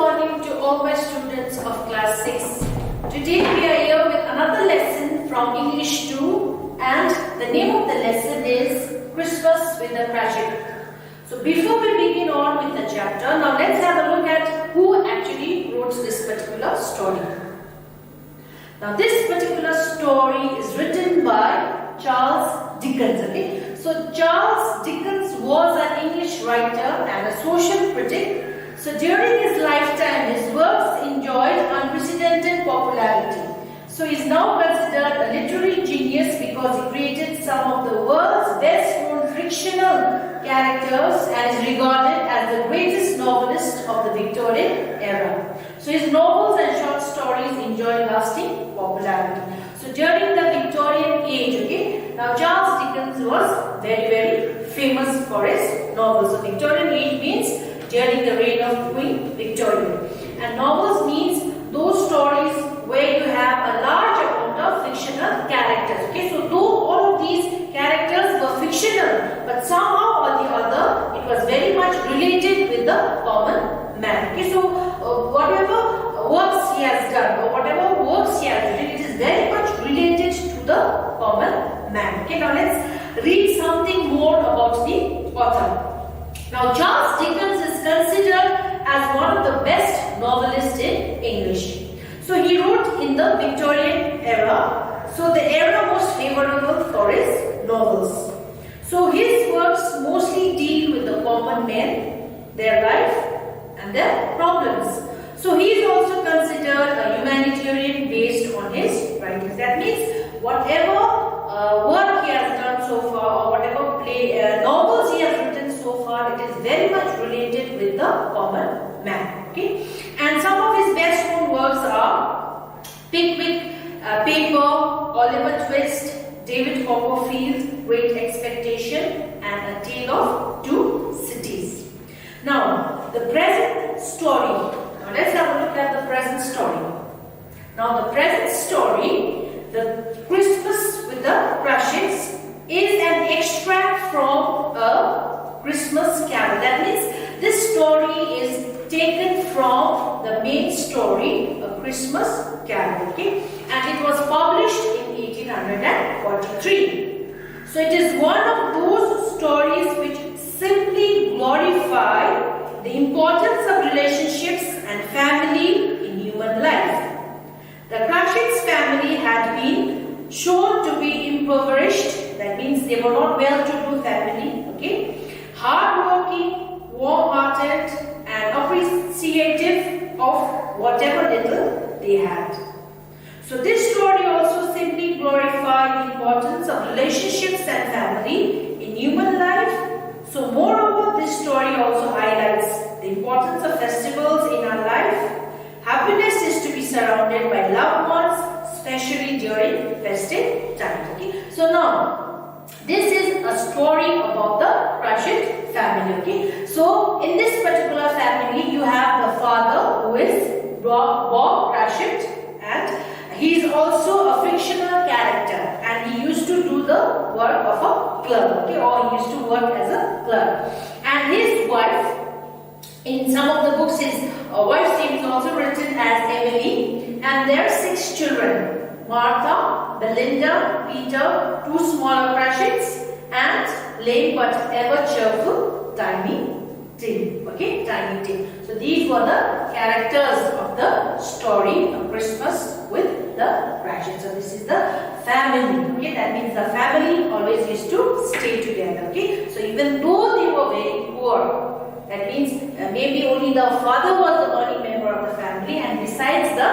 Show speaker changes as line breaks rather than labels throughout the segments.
morning to all my students of class 6. Today we are here with another lesson from English 2 and the name of the lesson is Christmas with the Cratchits. So before we begin on with the chapter, now let's have a look at who actually wrote this particular story. Now this particular story is written by Charles Dickens. Okay? So Charles Dickens was an English writer and a social critic. So during his lifetime, his works enjoyed unprecedented popularity. So he is now considered a literary genius because he created some of the world's best known fictional characters and is regarded as the greatest novelist of the Victorian era. So his novels and short stories enjoyed lasting popularity. So during the Victorian age, okay, now Charles Dickens was very famous for his novels. So Victorian age means during the reign of Queen Victoria. And novels means those stories where you have a large amount of fictional characters. Okay, so though all of these characters were fictional, but somehow or the other it was very much related with the common man. Okay, so whatever works he has done or whatever works he has written, it is very much related to the common man. Okay, now let's read something more about the author. Now Charles Dickens is considered as one of the best novelists in English. So he wrote in the Victorian era, so the era most favorable for his novels. So his works mostly deal with the common men, their life and their problems. So he is also considered a humanitarian based on his writings. That means whatever work he has done so far or whatever novels he has written so far, it is very much related with the common man. Okay, and some of his best known works are Pickwick, Paper, Oliver Twist, David Copperfield, Great Expectation, and A Tale of Two Cities. Now the present story. Now let's have a look at the present story. Now the present story, the Christmas with the Cratchits, is an extract from a Christmas carol. That means this story is taken from the main story, A Christmas Carol. Okay, and it was published in 1843. So it is one of those stories which simply glorify the importance of relationships and family in human life. The Cratchits family had been shown to be impoverished. That means they were not well-to-do family. Okay, hard-working, warm-hearted, and appreciative of whatever little they had. So this story also simply glorifies the importance of relationships and family in human life. So moreover, this story also highlights the importance of festivals in our life. Happiness is to be surrounded by loved ones, especially during festive times. Okay? So now, this is a story about the Cratchit family. Okay? So in this particular family, you have the father who is Bob Cratchit, and he is also a fictional character, and he used to do the work of a clerk. Okay? Or he used to work as a clerk. And his wife, in some of the books, his wife's name is also written as Emily, and there are 6 children: Martha, Belinda, Peter, 2 smaller Cratchits, and lame but ever cheerful Tiny Tim. Okay, Tiny Tim. So these were the characters of the story of Christmas with the Cratchits. So this is the family. Okay, that means the family always used to stay together. Okay, so even though they were very poor, that means maybe only the father was the only member of the family, and besides the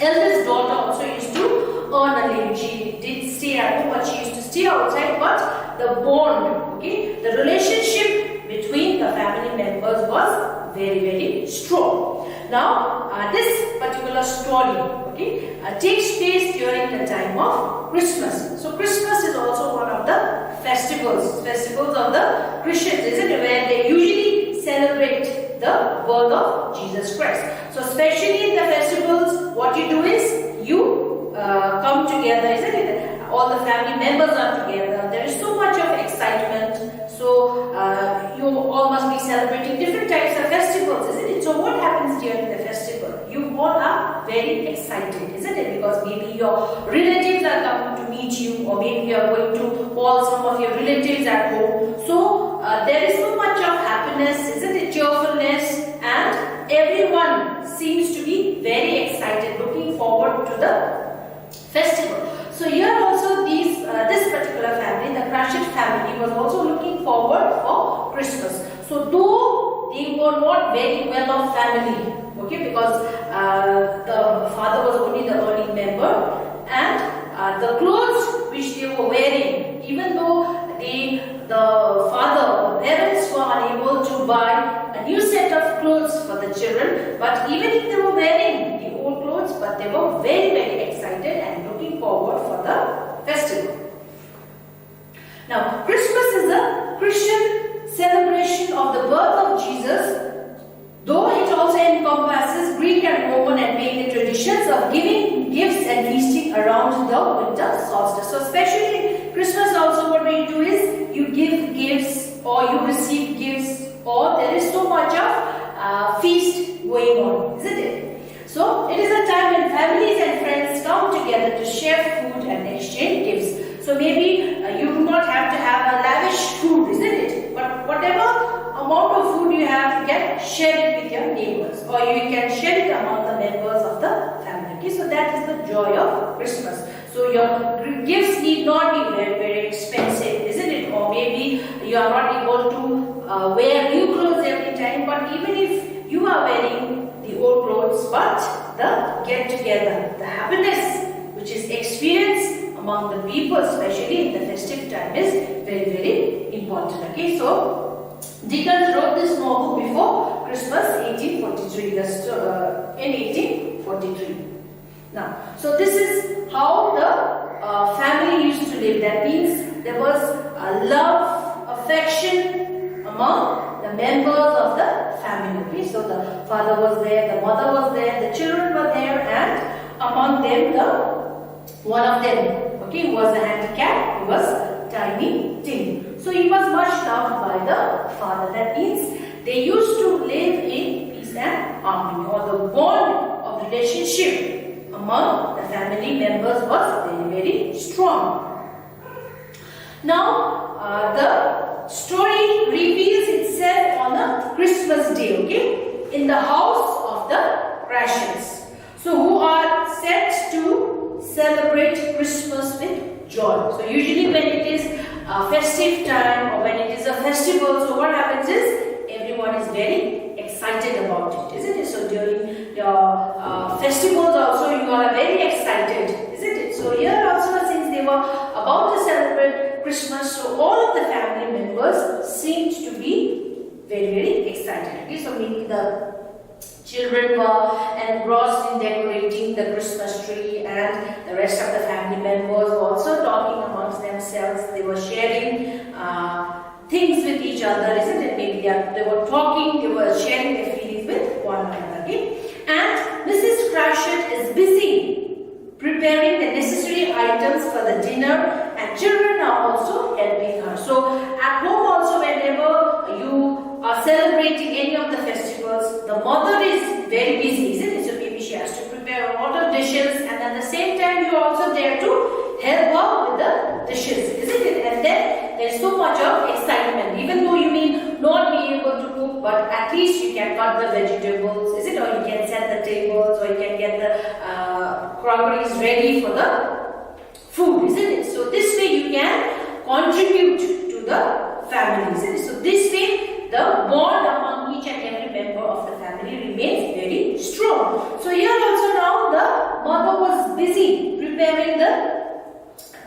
eldest daughter also used to earn a living. She did stay at home, but she used to stay outside. But the bond, okay, the relationship between the family members was very strong. Now this particular story, okay, takes place during the time of Christmas. So Christmas is also one of the festivals of the Christians, isn't it, where they usually celebrate the birth of Jesus Christ. So especially in the festivals, what you do is you come together, isn't it? All the family members are together. There is so much of excitement. So you all must be celebrating different types of festivals, isn't it? So what happens during the festival? You all are very excited, isn't it? Because maybe your relatives are coming to meet you, or maybe you are going to call some of your relatives at home. So there is so much of happiness, isn't it? Cheerfulness, and everyone seems to be very excited, looking forward to the festival. So here also this particular family, the Cratchit family, was also looking forward for Christmas. So though they were not very well-off family, okay, because the father was only the earning member, and the clothes which they were wearing, even though the father, the parents were unable to buy a new set of clothes for the children, but even if they were wearing the old clothes, but they were very, very excited and looking forward for the festival. Now, Christmas is a Christian celebration of the birth of Jesus, though it also encompasses Greek and Roman and pagan traditions of giving gifts and feasting around the winter solstice. So especially Christmas also, what we do is you give gifts, or you receive gifts, or there is so much of feast going on, isn't it? So it is a time when families and friends come together to share food and exchange gifts. So maybe you do not have to have a lavish food, isn't it? But whatever amount of food you have, you can share it with your neighbors, or you can share it among the members of the family. Okay, so that is the joy of Christmas. So your gifts need not be very, very expensive, isn't it? Or maybe you are not able to wear new clothes every time, but even if you are wearing the old clothes, but the get together, the happiness which is experienced among the people, especially in the festive time, is very, very important. Okay, so Dickens wrote this novel before Christmas, 1843. In 1843. Now, so this is how the family used to live. That means there was love, affection among the members of the family. Okay, so the father was there, the mother was there, the children were there, and among them one of them, okay, who was a handicap, he was Tiny Tim. So he was much loved by the father. That means they used to live in peace and harmony, or the bond of relationship among the family members was very, very strong. Now, the story reveals itself on a Christmas day, okay, in the house of the Cratchits, so who are set to celebrate Christmas with joy. So usually when it is a festive time, or when it is a festival, so what happens is everyone is very excited about it, isn't it? So during your festivals also you are very excited, isn't it? So here also, since they were about to celebrate Christmas, so all of the family members seemed to be very, very excited. Okay, so maybe the children were engrossed in decorating the Christmas tree, and the rest of the family members were also talking amongst themselves. They were sharing things with each other, isn't it? Maybe they were talking, they were sharing their feelings with one another. Okay? And Mrs. Cratchit is busy preparing the necessary items for the dinner, and children are also helping her. So at home also, whenever you are celebrating any of the festivals, the mother is very busy, isn't it? So maybe she has to prepare a lot of dishes, and at the same time you are also there to help her with the dishes, isn't it? And then there is so much of excitement, even though you may not be able to cook, but at least you can cut the vegetables, is it? Or you can set the tables, or you can get the crockeries ready for the food, isn't it? So this way you can contribute to the family, isn't it? So this way the bond among each and every member of the family remains very strong. So here also now the mother was busy preparing the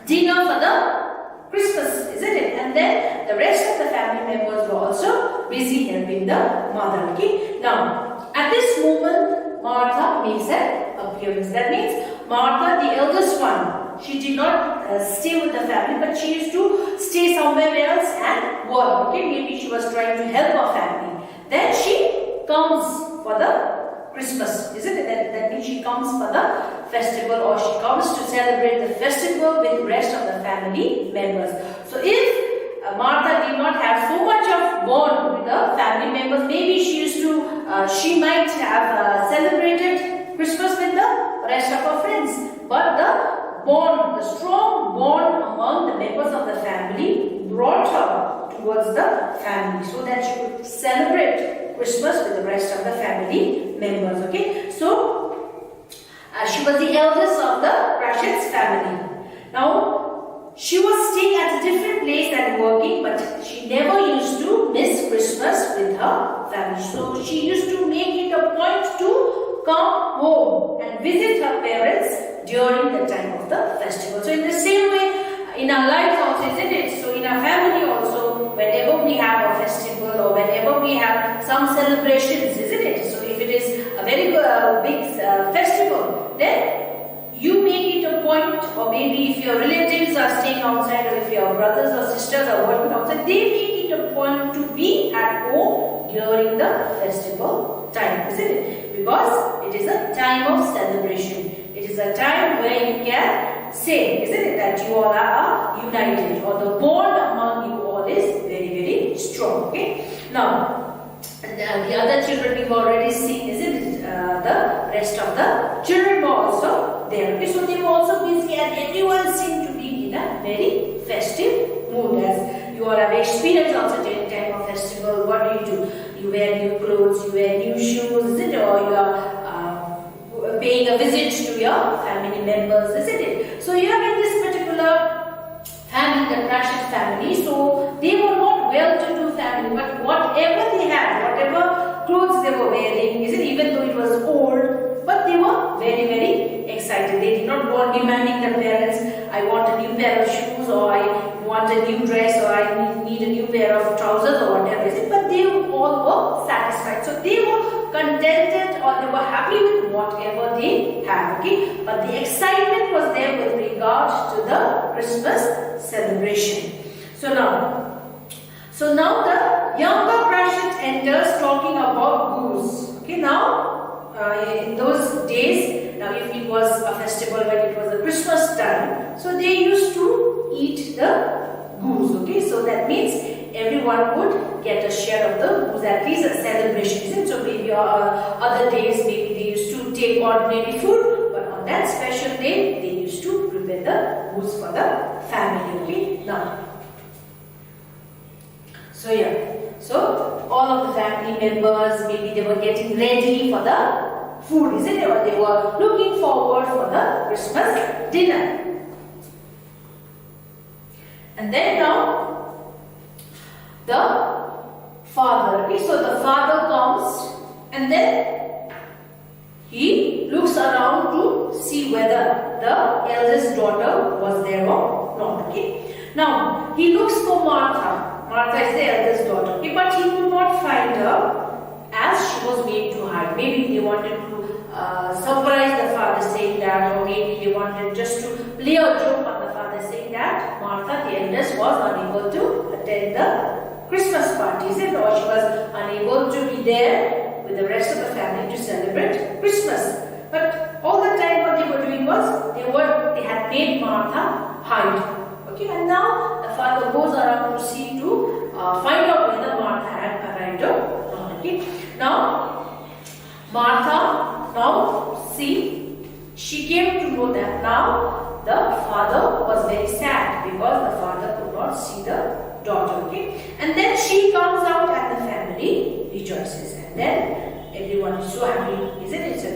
dinner for the Christmas, isn't it? And then the rest of the family members were also busy helping the mother. Okay. Now, at this moment, Martha makes an appearance. That means Martha, the eldest one, she did not stay with the family, but she used to stay somewhere else and work. Okay, maybe she was trying to help her family. Then she comes for the Christmas, isn't it? That means she comes for the festival, or she comes to celebrate the festival with the rest of the family members. So if Martha did not have so much of bond with the family members. Maybe she might have celebrated Christmas with the rest of her friends. But the strong bond among the members of the family brought her towards the family so that she could celebrate Christmas with the rest of the family members. Okay, so she was the eldest of the Cratchits family. Now, she was staying at a different place and working, but she never used to miss Christmas with her family. So she used to make it a point to come home and visit her parents during the time of the festival. So in the same way, in our lives also, isn't it? So in our family also, whenever we have a festival or whenever we have some celebrations, isn't it? So if it is a very big festival, then you make it a point, or maybe if your relatives are staying outside, or if your brothers or sisters are working outside, they make it a point to be at home during the festival time, isn't it? Because it is a time of celebration. It is a time where you can say, isn't it, that you all are united, or the bond among you all is very, very strong. Okay. Now, the other children we've already seen, isn't it? The rest of the children were also there. Okay, so they were also busy, and everyone seemed to be in a very festive mood. As you all have experienced also during time of festival, what do? You wear new clothes, you wear new shoes, isn't it? Or you are paying a visit to your family members, isn't it? So you are in this particular family, the Cratchits family. So they were not well-to-do family, but whatever they had, whatever clothes they were wearing, isn't it? Even though it was old, but they were very, very excited. They did not go on demanding their parents, I want a new pair of shoes, or I want a new dress, or I need a new pair of trousers, or whatever is it. But they all were satisfied. So they were contented, or they were happy with whatever they had. Okay, but the excitement was there with regard to the Christmas celebration. So now the younger Cratchit enters talking about goose. Okay, now in those days, now if it was a festival, when it was a Christmas time, so they used to eat the goose. Okay, so that means everyone would get a share of the goose, at least a celebration, isn't it? So maybe other days, maybe they used to take ordinary food, but on that special day, they used to prepare the goose for the family. Okay, now. So so all of the family members, maybe they were getting ready for the food, isn't it? Or they were looking forward for the Christmas dinner. And then now, the father, okay, so the father comes and then he looks around to see whether the eldest daughter was there or not, okay. Now, he looks for Martha. Martha is the eldest daughter, okay, but he could not find her as she was made to hide. Maybe they wanted to surprise the father saying that, or maybe they wanted just to play a joke on the father saying that Martha, the eldest, was unable to attend the Christmas parties, or she was unable to be there with the rest of the family to celebrate Christmas. But all the time what they were doing was they had made Martha hide. Okay, and now the father goes around to see to find out whether Martha had arrived or not. Okay, now Martha, she came to know that now the father was very sad because the father could not see the daughter. Okay, and then she comes out and the family rejoices, and then everyone is so happy, isn't it? So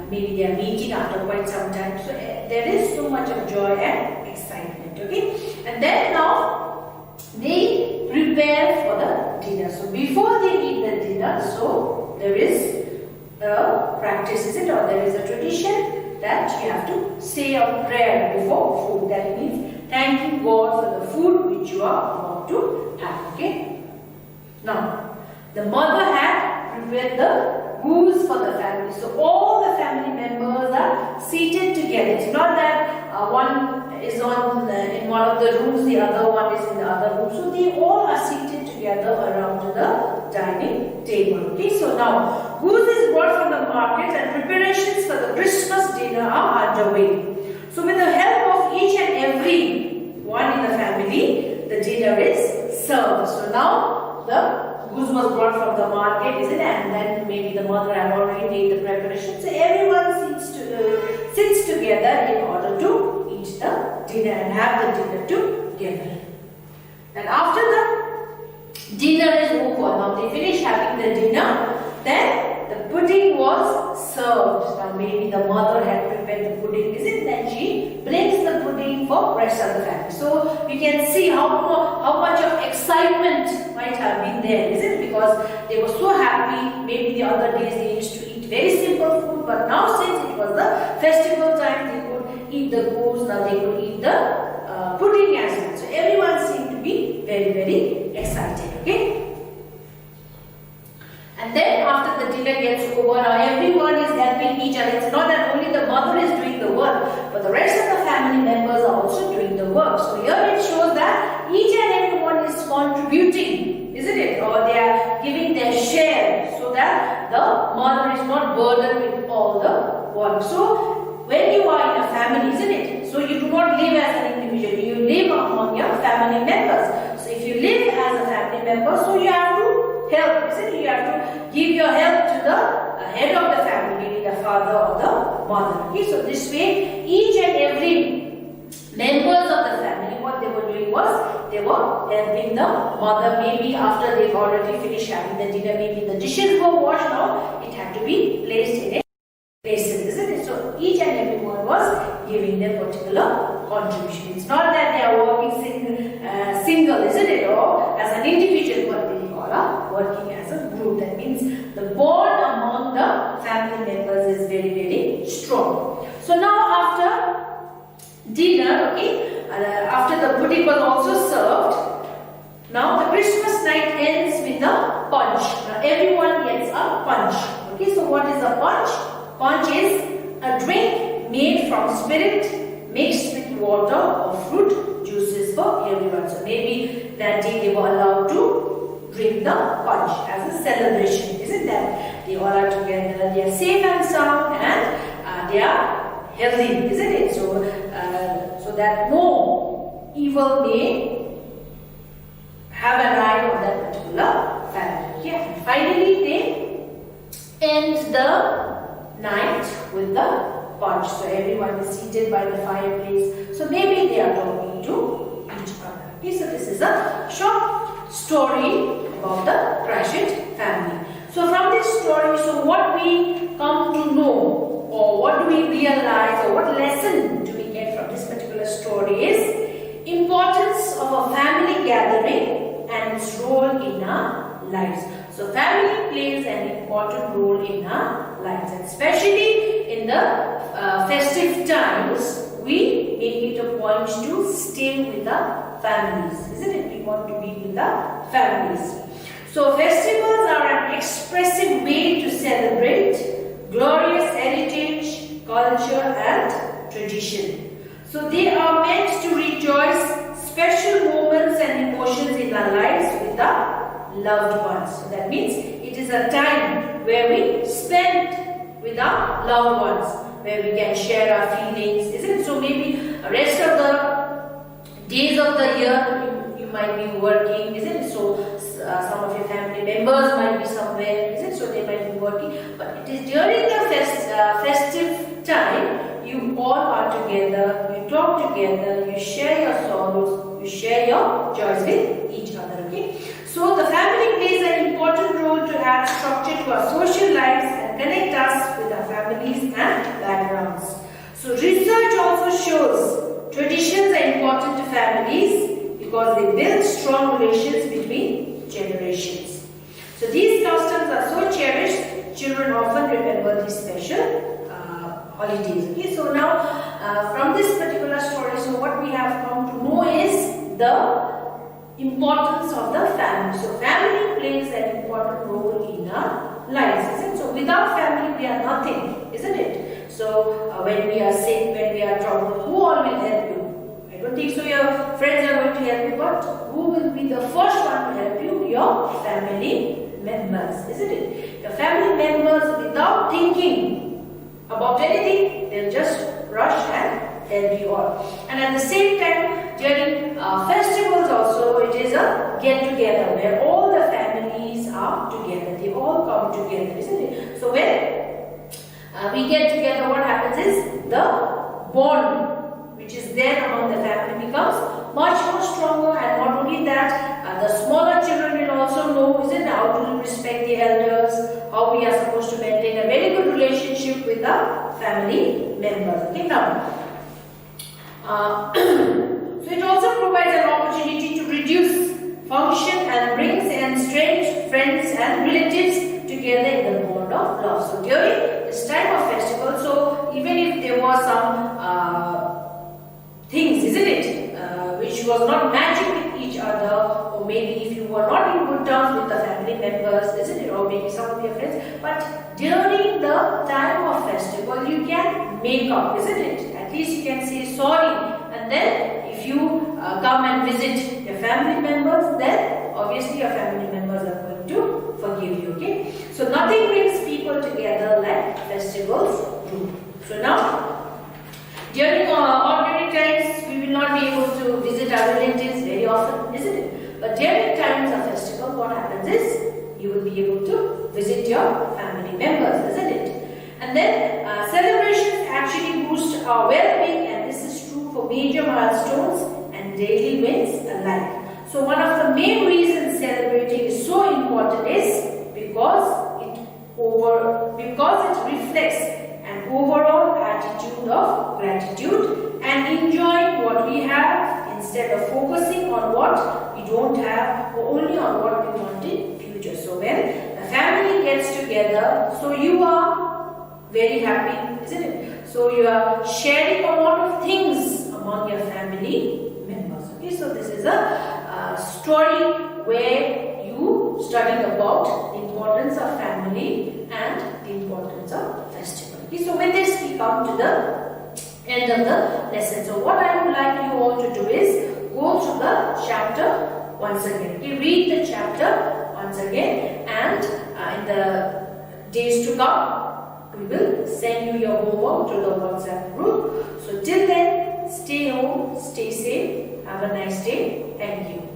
maybe they are meeting after quite some time. So there is so much of joy and excitement. Okay, and then now they prepare for the dinner. So before they eat the dinner, so there is a practice, is it? Or there is a tradition that you have to say a prayer before food. That means thanking God for the food which you are about to have. Okay. Now the mother had prepared the goose for the family. So all the family members are seated together. It's not that one is in one of the rooms, the other one is in the other room. So they all are seated together around the dining table. Okay, so now goose is brought from the market and preparations for the Christmas dinner are underway. So with the help of each and every one in the family, the dinner is So now the goose was brought from the market, isn't it? And then maybe the mother had already made the preparation. So everyone sits together in order to eat the dinner and have the dinner together. And after the dinner is over, now they finish having the dinner, then the pudding was served. Now maybe the mother had prepared the pudding, isn't it? Then she brings the pudding for rest of the family. So we can see how much of excitement might have been there, isn't it? Because they were so happy. Maybe the other days they used to eat very simple food, but now since it was the festival time, they could eat the goose. Now they could eat the pudding as well. So everyone seemed to be very, very excited. Okay. And then after the dinner gets over, now everyone is helping each other. It's not that only the mother is doing the work, but the rest of the family members are also doing the work. So here it shows that each and everyone is contributing, isn't it? Or they are giving their share so that the mother is not burdened with all the work. So when you are in a family, isn't it? So you do not live as an individual, you live among your family members. So if you live as a family member, so you have to help, isn't it? You have to give your help to the head of the family, maybe the father or the mother. Okay, so this way, each and every members of the family, what they were doing was, they were helping the mother. Maybe after they've already finished having the dinner, maybe the dishes were washed now, it had to be placed in a basin, isn't it? So each and everyone was giving their particular contribution. It's not that they are working single, isn't it? Or as an individual, but they all are working as a group. That means the bond among the family members is very, very strong. So now after dinner, okay, after the pudding was also served, now the Christmas night ends with a punch. Now everyone gets a punch. Okay, so what is a punch? Punch is a drink made from spirit mixed with water or fruit juices for everyone. So maybe that day they were allowed to drink the punch as a celebration, isn't that? They all are together, they are safe and sound, and they are healthy, isn't it? So, so that no evil may have an eye on that particular family. Yeah. And finally, they end the night with the punch. So everyone is seated by the fireplace. So maybe they are talking to each other. Okay, so this is a short story about the Cratchit family. So from this story, so what we come to know, or what do we realize, or what lesson do we get from this particular story is importance of a family gathering and its role in our lives. So family plays an important role in our lives, and especially in the festive times, we make it a point to stay with the families, isn't it? We want to be with the families. So festivals are an expressive way to celebrate glorious heritage, culture and tradition. So they are meant to rejoice special moments and emotions in our lives with our loved ones. So that means it is a time where we spend with our loved ones, where we can share our feelings, isn't it? So maybe the rest of the days of the year you might be working, isn't it? So some of your family members might be somewhere, isn't it? So they might be working, but it is during the festive time you all are together, you talk together, you share your sorrows, you share your joys with each other. Okay. So the family plays an important role to add structure to our social lives and connect us with our families and backgrounds. So research also shows traditions are important to families because they build strong relations between generations. So these customs are so cherished, children often remember these special holidays. Okay, so now from this particular story, so what we have come to know is the importance of the family. So family plays an important role in our lives, isn't it? So without family we are nothing, isn't it? So when we are sick, when we are troubled, who all will help you? I don't think so your friends are going to help you, but who will be the first one to help you? Your family members, isn't it? Your family members, without thinking about anything, they'll just rush and help you all. And at the same time, during festivals also, it is a get-together where all the families are together. They all come together, isn't it? So when we get together, what happens is the bond which is there among the family becomes much more stronger, and not only that, the smaller children will also know, isn't it, how to respect the elders, how we are supposed to maintain a very good relationship with the family members. Okay, now, so it also provides an opportunity to reduce function and brings estranged friends and relatives together in the bond of love. So during this time of festival, so even if there was some things, isn't it, which was not matching with each other, or maybe if you were not in good terms with the family members, isn't it, or maybe some of your friends, but during the time of festival you can make up, isn't it? At least you can say sorry, and then if you come and visit your family members, then obviously your family members are going to forgive you. Okay, so nothing brings people together like festivals do. So now, during ordinary times, we will not be able to visit our relatives very often, isn't it? But during times of festival, what happens is you will be able to visit your family members, isn't it? And then celebrations actually boost our well-being, and this is true for major milestones and daily wins alike. So one of the main reasons celebrating is so important is because it reflects an overall attitude of gratitude and enjoying what we have instead of focusing on what we don't have or only on what we want in future. So when the family gets together, so you are very happy, isn't it? So you are sharing a lot of things among your family members. Okay, so this is a story where you studied about the importance of family and the importance of festival. Okay, so with this we come to the end of the lesson. So what I would like you all to do is go through the chapter once again. Okay, read the chapter once again, and in the days to come we will send you your homework to the WhatsApp group. So till then, stay home, stay safe, have a nice day. Thank you.